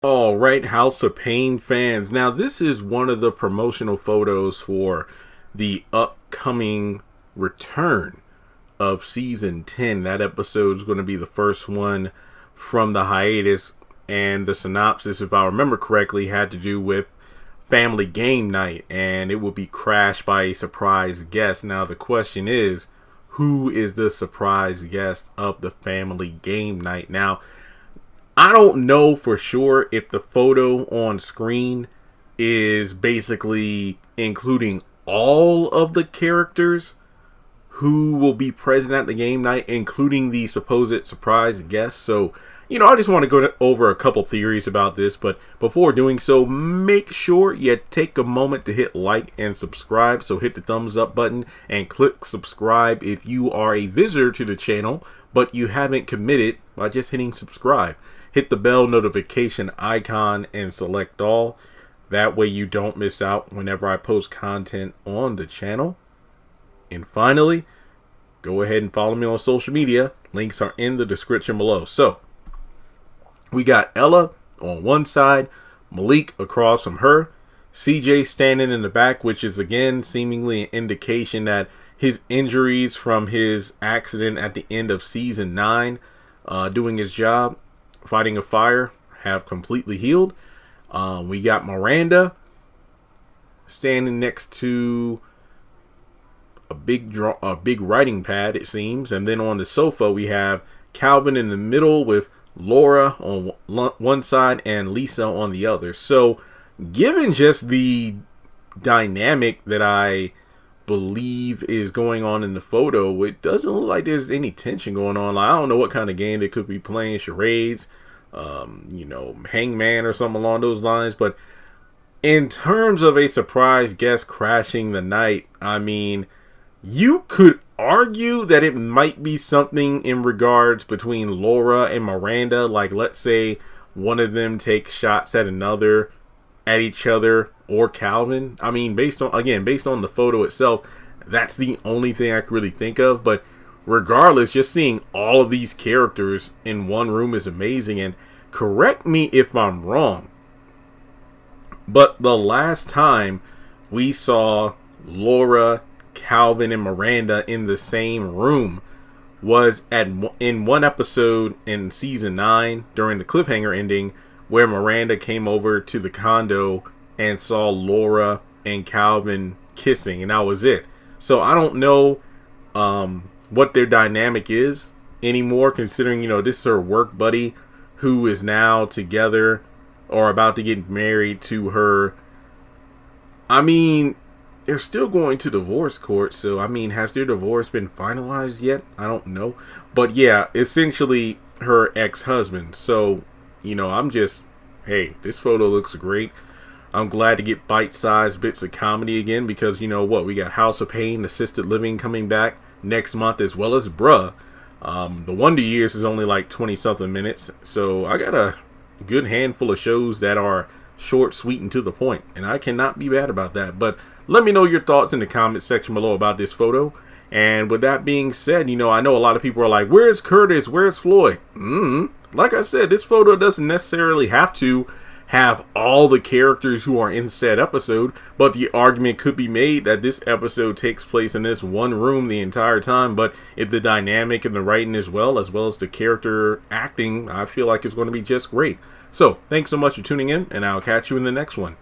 All right, House of Payne fans. Now, this is one of the promotional photos for the upcoming return of season 10. That episode is going to be the first one from the hiatus, and the synopsis, if I remember correctly, had to do with family game night, and it will be crashed by a surprise guest. Now, the question is, who is the surprise guest of the family game night? Now, I don't know for sure if the photo on screen is basically including all of the characters who will be present at the game night, including the supposed surprise guests. So, I just want to go over a couple theories about this, but before doing so, make sure you take a moment to hit like and subscribe. So hit the thumbs up button and click subscribe if you are a visitor to the channel, but you haven't committed by just hitting subscribe. Hit the bell notification icon and select all. That way you don't miss out whenever I post content on the channel. And finally, go ahead and follow me on social media. Links are in the description below. So, we got Ella on one side, Malik across from her, CJ standing in the back, which is again seemingly an indication that his injuries from his accident at the end of season 9, doing his job, fighting a fire, have completely healed. We got Miranda standing next to a big writing pad, it seems, and then on the sofa we have Calvin in the middle with Laura on one side and Lisa on the other. So, given just the dynamic that I believe is going on in the photo, it doesn't look like there's any tension going on. Like, I don't know what kind of game they could be playing, charades, hangman or something along those lines. But in terms of a surprise guest crashing the night, I mean, you could argue that it might be something in regards between Laura and Miranda. Like, let's say one of them takes shots at another, at each other, or Calvin. I mean, based on the photo itself, that's the only thing I could really think of. But regardless, just seeing all of these characters in one room is amazing. And correct me if I'm wrong, but the last time we saw Laura, Calvin, and Miranda in the same room was in one episode in season 9 during the cliffhanger ending, where Miranda came over to the condo and saw Laura and Calvin kissing, and that was it. So I don't know what their dynamic is anymore, considering this is her work buddy who is now together or about to get married to her. I mean, they're still going to divorce court, so I mean, has their divorce been finalized yet? I don't know. But yeah, essentially her ex-husband. So, I'm just, hey, this photo looks great. I'm glad to get bite-sized bits of comedy again, because we got House of Payne, Assisted Living coming back next month, as well as Bruh. The Wonder Years is only like 20-something minutes, so I got a good handful of shows that are short, sweet, and to the point, and I cannot be bad about that. But let me know your thoughts in the comment section below about this photo. And with that being said, I know a lot of people are like, where's Curtis? Where's Floyd? Like I said, this photo doesn't necessarily have to have all the characters who are in said episode, but the argument could be made that this episode takes place in this one room the entire time. But if the dynamic and the writing as well as the character acting, I feel like it's going to be just great. So thanks so much for tuning in, and I'll catch you in the next one.